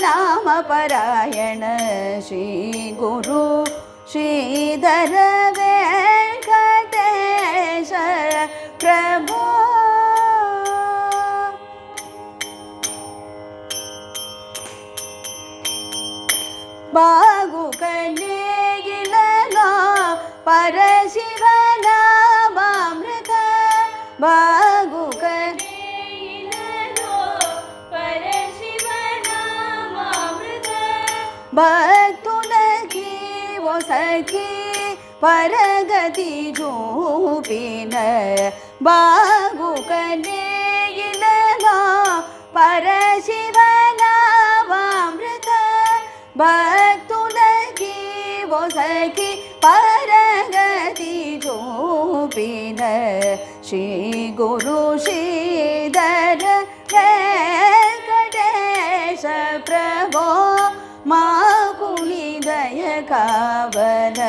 ಶಿವನಾಮ ಪರಾಯಣ ಶ್ರೀ ಗುರು ಶ್ರೀಧರ ವೆಂಕಟೇಶ ಪ್ರಭೋ ಬಾಗು ಕಲಿಗಿಲನ ಪರಶಿವನಾಮಾಮೃತ ಬಾಗು ಕಲಿಗಿಲನೋ ಪರಶಿವನಾಮಾಮೃತ ಭಕ್ತುಲಗಿ ಓ ಸಖಿ ಪರಗತಿ ಜೂಪಿನ ಬಾಗು ಕಲಿಗಿಲನ ಪರಶಿವನಾಮಾಮೃತ ಭಕ್ತುಲಗಿ ಓ ಸಖಿ ಪರಗತಿ ಜೂಪಿನ ಶ್ರೀ ಗುರು ಶ್ರೀಧರ ವೆಂಕಟೇಶ ಪ್ರಭೋ ಮಾ ಕುಣಿದಯ ಕಾವಲ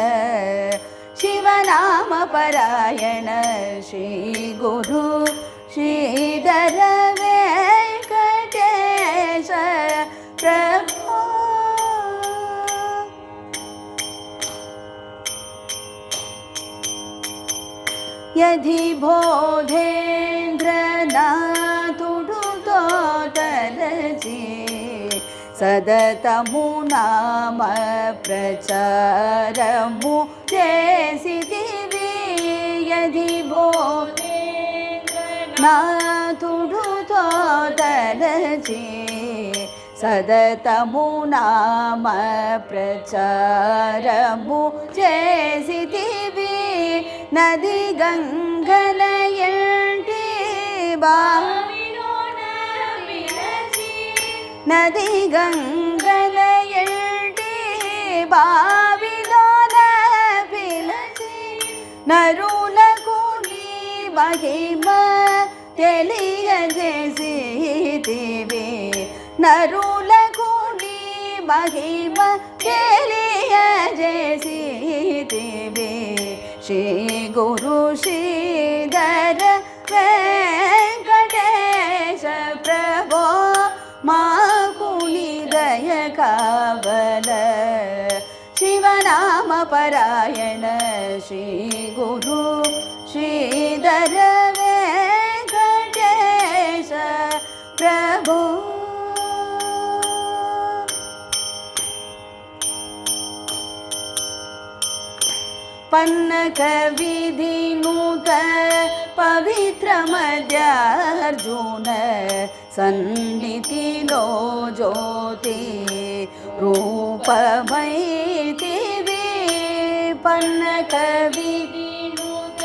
ಶಿವನಾಮ ಪರಾಯಣ ಶ್ರೀ ಗುರು ಶ್ರೀಧರ ವೆಂಕಟೇಶ ಪ್ರಭೋ यदि बोधेन्द्रनाथुडुतो तरसि सदतमु नाम प्रचारमु चेसिदिवि यदि बोधेन्द्रनाथुडुतो तरसि सदतमु नाम प्रचारमु चेसिदिवि नदी गंगलयंटी బావిలోన పిలచి नदी गंगलयंटी बाविलोन पिलची नरुలకు నీ మహిమ తెలియజేసితివి నరులకు నీ మహిమ తెలియజేసితివి శ్రీ గురు శ్రీధర వెంకటేశ ప్రభో మా కుణిదయ కావల శివనామ పరాయణ శ్రీ గురు శ్రీధర వెంకటేశ ప్రభో पन्नक विधिनुत पवित्र मध्यार्जुन सन्निधिलो ज्योति रूपमैतिवि पन्नक వినుత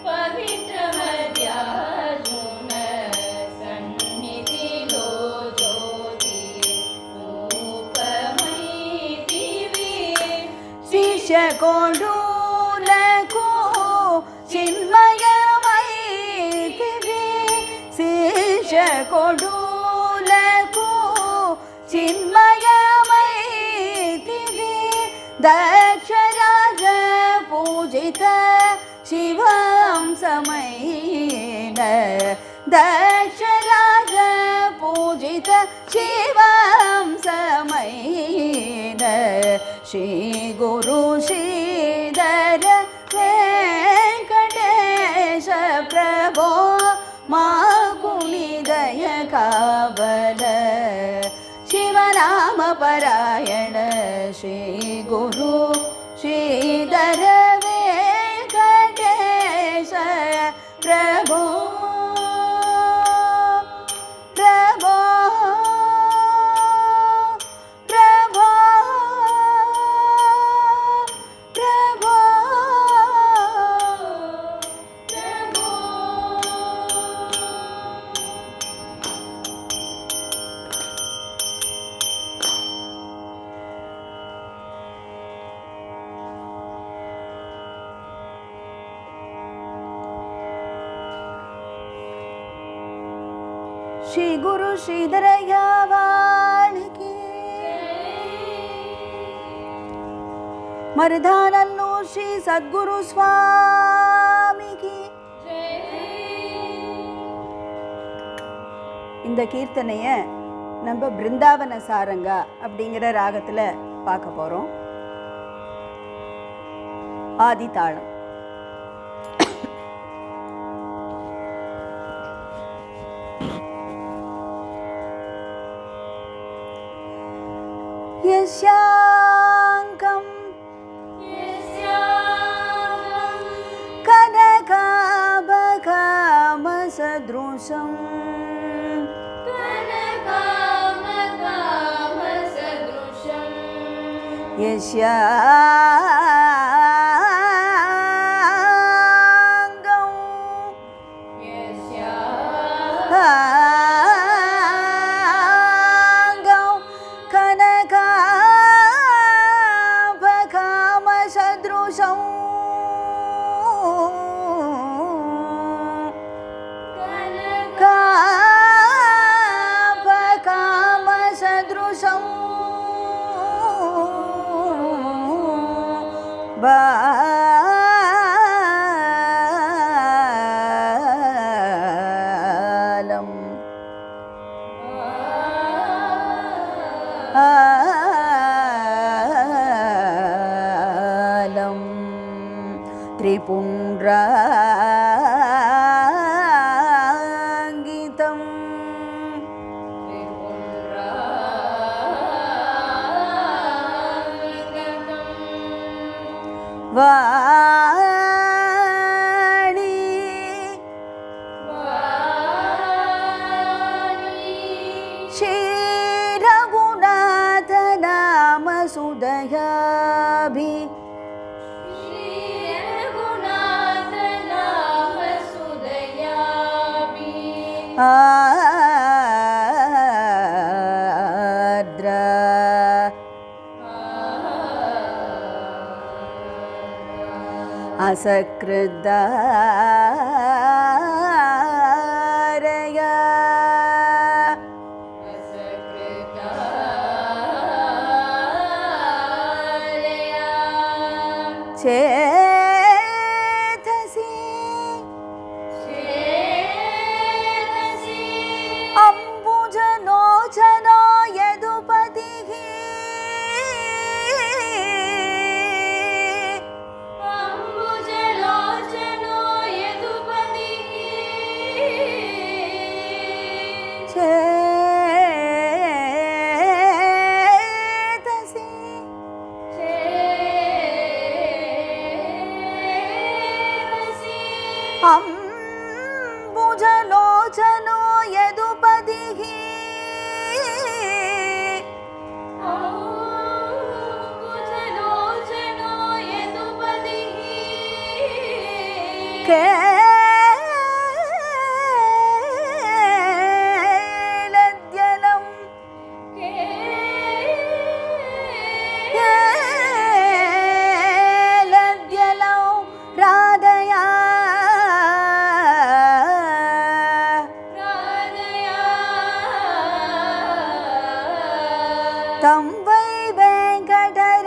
పవిత్ర మధ్యార్జున సన్నిధిలో జ్యోతి రూపమైతివి శిష్య కొండులకు చిన్మయమైతివి శిష్య కొండులకు చిన్మయమైతివి దక్షరాజ పూజిత శివాంశమైన దక్షరాజ పూజిత శివాంశమైన శ్రీ గురు శ్రీధర వెంకటేశ ప్రభో మా కుణిదయ కావల శివనామ పరాయణ శ్రీ గురు శ్రీధర వెంకటేశ ప్రభో ప్రభో ప్రభో ప్రభో ప్రభో శ్రీ గురు శ్రీధరయ్య వారికి மருதானல்லூர் ஸ்ரீ சத்குரு சுவாமிக்கு இந்த கீர்த்தனையை நம்ம பிருந்தாவன சாரங்கா அப்படிங்கிற ராகத்தில் பார்க்க போகிறோம். ஆதி தாளம். யஸ்யாங்கம் கனகாபகாமசத்ருஷம் யஸ்யாங்கம் கனகாபகாமசத்ருஷம் காபகாமசத்ருஷம் பாலம் ஆலம் திரிபுண்ட்ராங்கிதம் வாணி ஸ்ரீ ரகுநாத நாம சுதயாபி ஆத்ரா அசக்ருதாரயா சேதசி அம்புஜலோச்சனோ யதுபதிஹி சேதசி அம்புஜலோச்சனோ யதுபதிஹி கேலத்யலம் கேலத்யலம் ராதயா தம் வை வெங்கடராம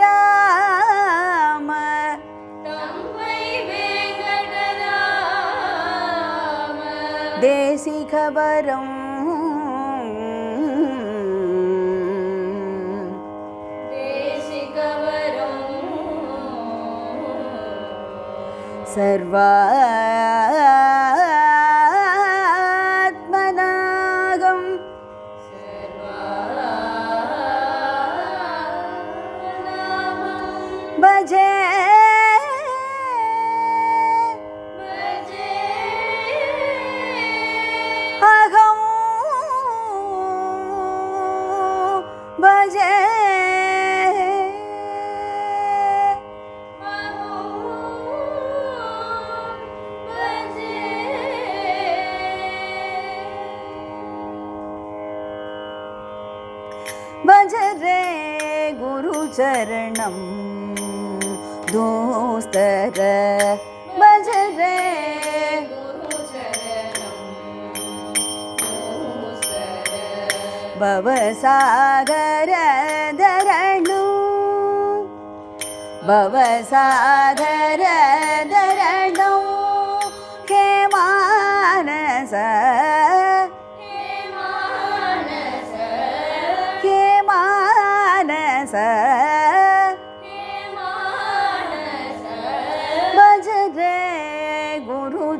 தேசிகவரம் சர்வாத்மநாகம் பஜே அகம் பஜே भजरे गुरुचरणं दोस्तर भजरे भवसागर धरणु भवसागर धरणु हे मानस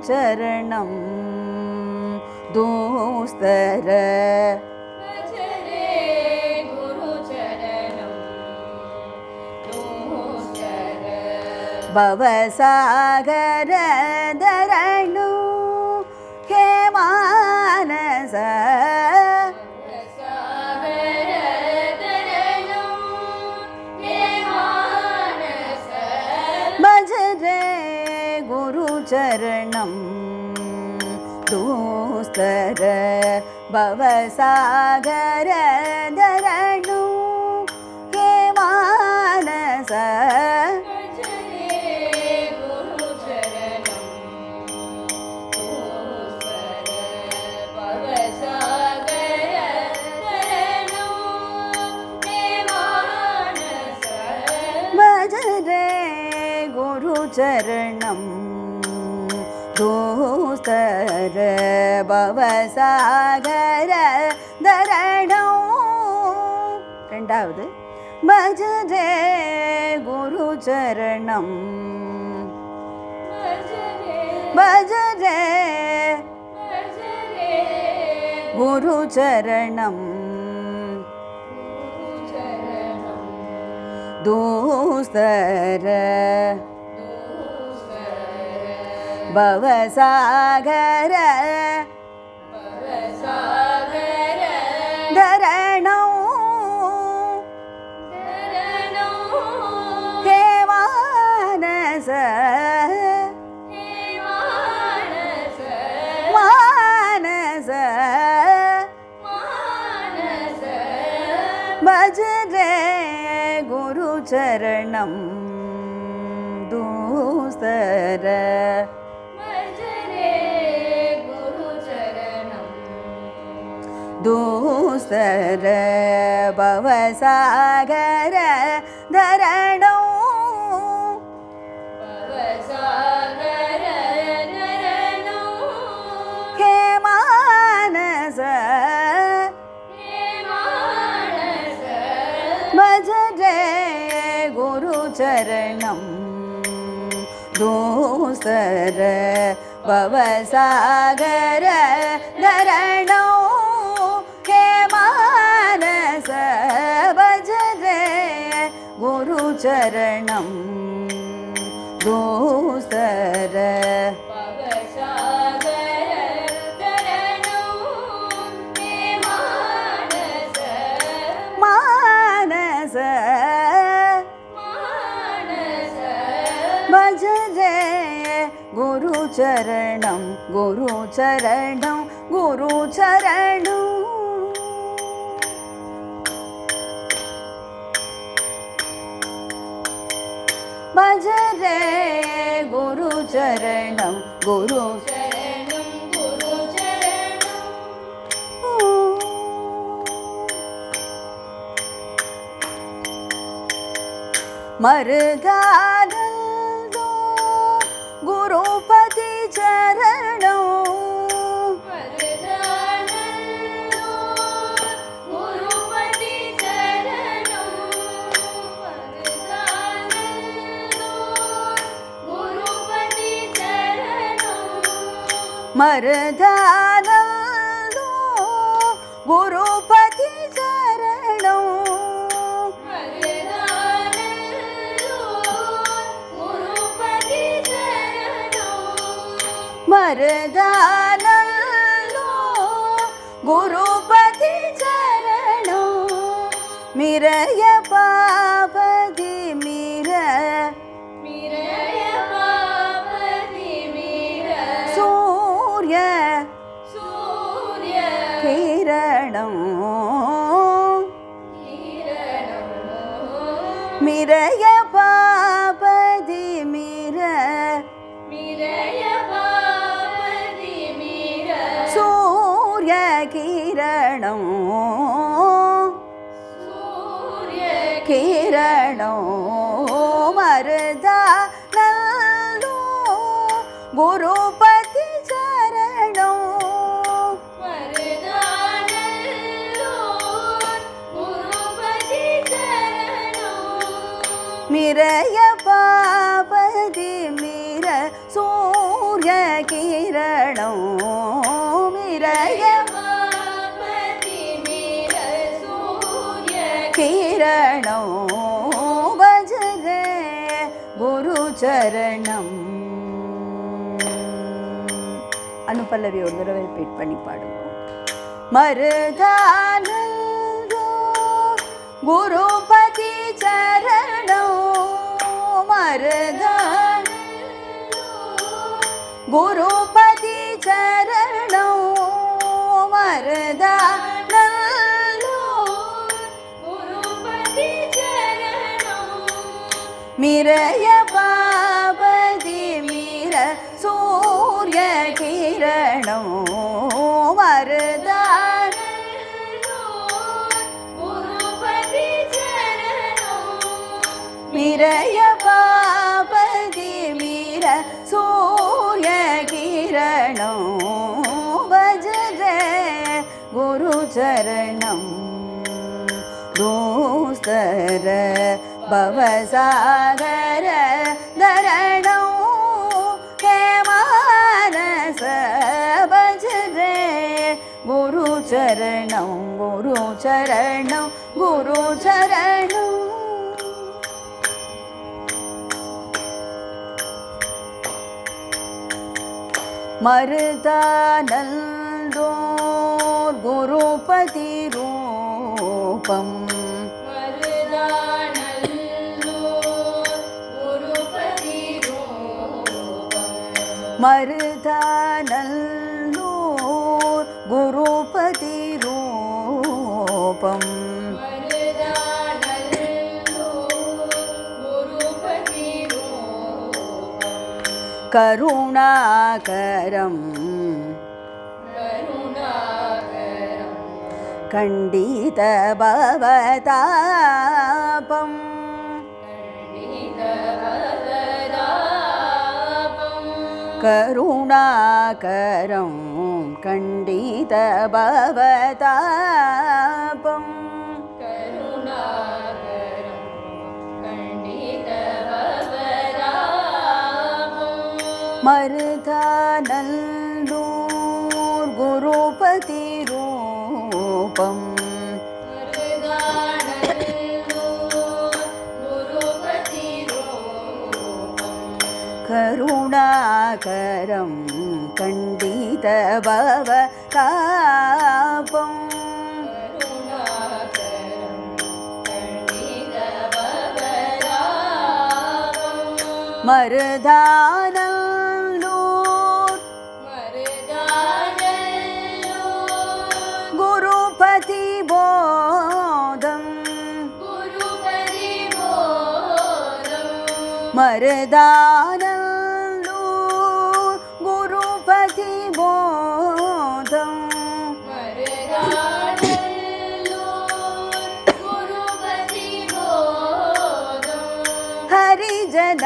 चरणं दूस्तर भज रे गुरुचरणं दूस्तर भवसागर धरणु हे मानस सागर तरणं हे मानस भज रे गुरुचरणं दूस्तर भवसागर धरणु हे मानस भज रे गुरुचरणं दूस्तर भवसागर तरणं हे मानस भज रे गुरुचरणं दूस्तर भवसागर धरणौ ரெண்டாவது भज रे गुरुचरणं भज रे भज रे भज रे गुरुचरणं गुरुचरणं दूस्तर दूस्तर भवसागर भवसागर धरणौ तरणं हे मानस हे मानस मानस मानस भज रे गुरुचरणं दूस्तर भज रे गुरुचरणं दूस्तर भवसागर धरणौ भवसागर तरणं हे मानस हे मानस भज रे गुरुचरणं दूस्तर भवसागर धरणौ हे मानस भज रे गुरुचरणं दूस्तर भवसागर तरणं हे मानस मानस मानस भज रे गुरुचरणं गुरुचरणं गुरुचरणं भज रे गुरुचरणं गुरु चरणं गुरुचरणं मर्दानन्दो गुरुपति चरणौ वरदानन्दो गुरुपति चरणं वरदानन्दो गुरुपति चरणं मर्दानन्दो गुरुपति चरणौ वरदानन्दो गुरुपति चरणं मर्दानन्दो गुरुपति चरणौ मिरय पापदि मिर मिरय पापति मिर सूर्य सूर्य किरणौ किरणं मिरय पापदि मिर मिरय पापति मिर सूर्य किरणौ सूर्य किरणौ मर्दानन्दो गुरुपति चरणौ वरदानन्दो गुरुपति चरणं मिरय पापदि मिर सूर्य சூரிய கிரணம் மிரய கிரணம் பஜரே குரு சரணம். அனுபல்லவி ஒரு தடவை ரிப்பீட் பண்ணி பாடுங்க. மருதானந்தோ குருபதி சரணம் மருதான் குருபதி சரணம் மருதானந்தோ குருபதி சரணம் மிரய பாபதி மிர சூரிய கிரணம் மருதான் குருபதி சரணம் மிரய பாபதி மிர சூரிய கிரணம் பஜரே குரு சரணம். தோஸ்தர பவசாகர தரணம் ஹே மானச பஜரே குரு சரணம் குரு சரணம் குரு சரணம். மருதானந்தோர் குருபதி ரூபம் மருதானல்லூர் குருபதி ரூபம் கருணாகரம் கண்டித பவதாபம் கருணாகரம் கண்டித பவதாபம் மருதானல்லூர் குருபதி ரூபம் கருணாகரம் கண்டித பவதாபம் மருதானல்லூர் குருபதி போதம் மருதானல்லூர் குருபதி போதம்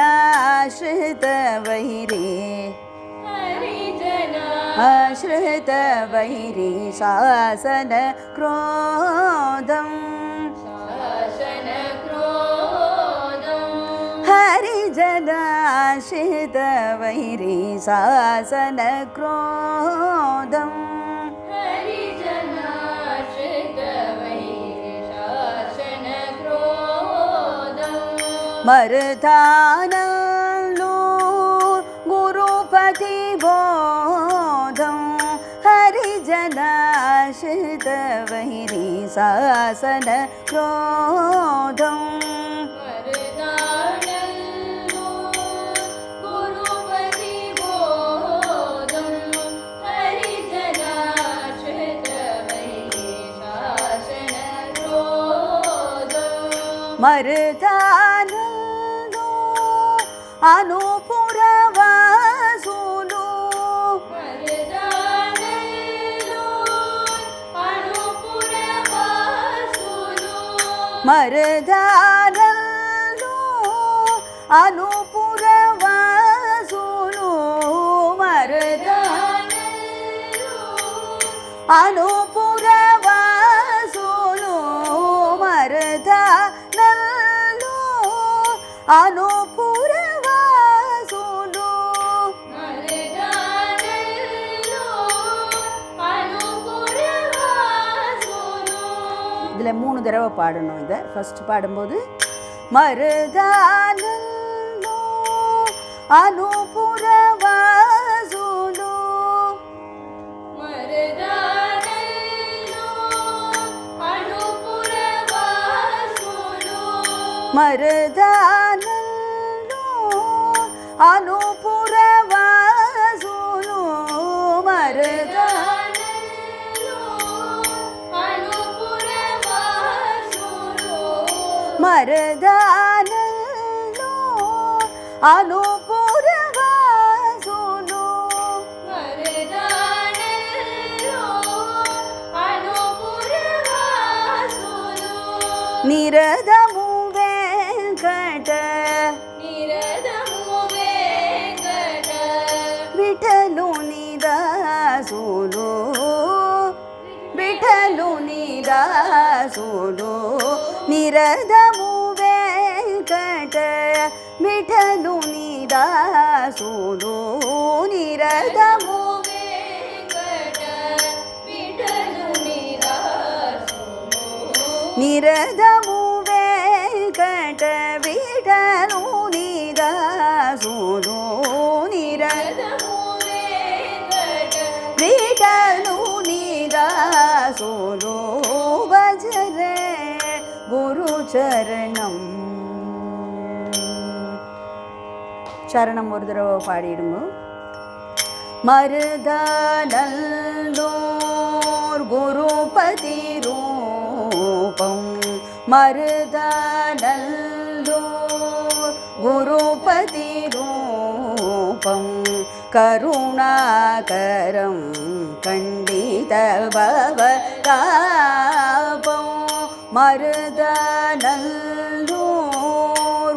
ஹரிஜனாஸ்ருத வைரே ஆஸ்ருத வைரே சாசன க்ரோதம் ஹரிஜனாஸ்ருத வைரே சாசன க்ரோதம் மருதானல்லூர் குருபதி போதம் ஹரிஜனாஸ்ருத வைரே சாசன க்ரோதம் மருதானல்லூர் அனுபுர வாசுலு மருதானல்லூர் அனுபுர வாசுலு மருதானல்லூர் அனுபுர வாசுலு மருதானல்லூர் அனுபுர வாசுலு தடவை பாடணும். இதை ஃபஸ்ட்டு பாடும்போது மருதானோ அனுபுர வாசுலோ மருதானோ அனுபுர வாசுலோ மருதானோ அனுபுர வாசுலோ நிரதமு வெங்கட విఠలు నిదాసులు విఠలు నిదాసులు నిరదము వెంకట విఠలు నిదాసులు నిరదము నిరదము వెంకట విఠలు నిదాసులు నిరదము విఠలు నిదాసులు భజరే గురు చరణం. சரணம் ஒரு தடவை பாடிடுங்க. மருதானல்லோர் குருபதி ரூபம் மருதானல்லோர் குருபதி ரூபம் கருணாகரம் கண்டித பவதாபம் மருதானல்லோர்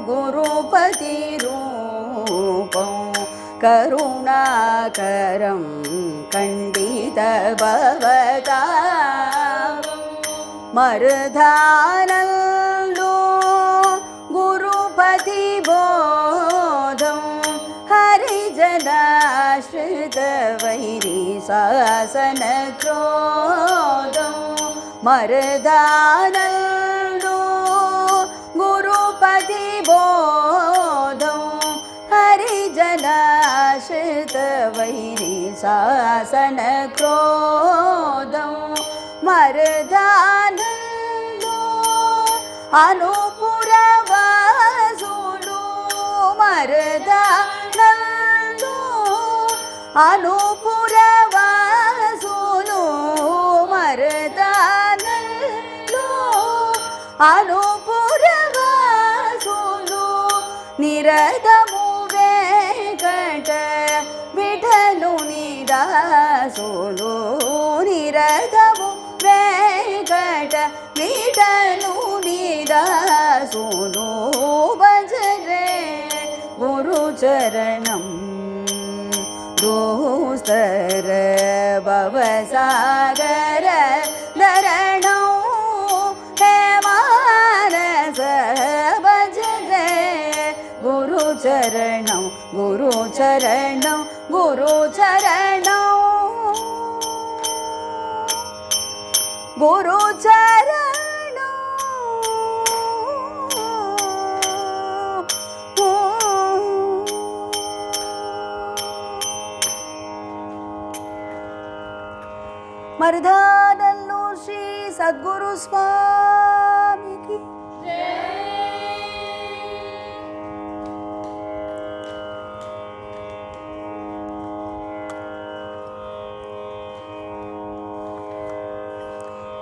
குருபதி ரூபம் கருணாகரம் கண்டித பவதாபம் மருதானல்லோ குருபதி போதம் ஹரிஜனாஸ்ரித வைரி சாசன க்ரோதம் மருதானல்லோ குருபதி போதம் ஹரிஜனாஸ்ரித வைரி சாசன க்ரோதம் மருதானல்லோ அனுபுர வாசுலோ மருதானல்லோ அனுபுர வாசுலோ மருதானல்லோ அனுபுர வாசுலோ நிரதமு வெங்கட விఠలు నిదాసులు నిరదము వెంకట విఠలు నిదాసులు భజరే గురు చరణం. దోస్తర భవసాగర ధరణం హే మానస భజరే గురు చరణం గురు చరణం గురు చరణం గురు చరణం. మరుదానల్లూర్ శ్రీ సద్గురు స్వామికి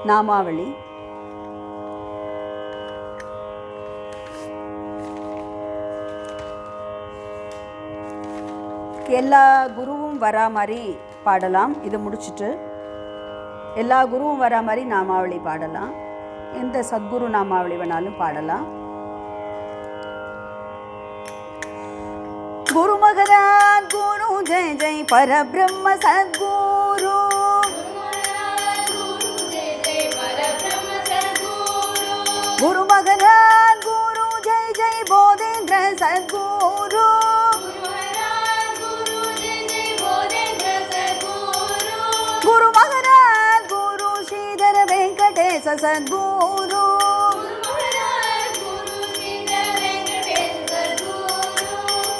நாமாவளி. எல்லா குருவும் வரா மாதிரி பாடலாம். இது முடிச்சுட்டு எல்லா குருவும் வரா மாதிரி நாமாவளி பாடலாம். எந்த சத்குரு நாமாவளி வேணாலும் பாடலாம். குரு மகராஜ் குரு ஜெய் ஜெய் பரபிரம்ம சத்குரு குரு மகராஜ் குரு ஜெய் ஜெய் போதேந்திர சத்குரு குரு மகராஜ் குரு ஸ்ரீதர வெங்கடேச சத்குரு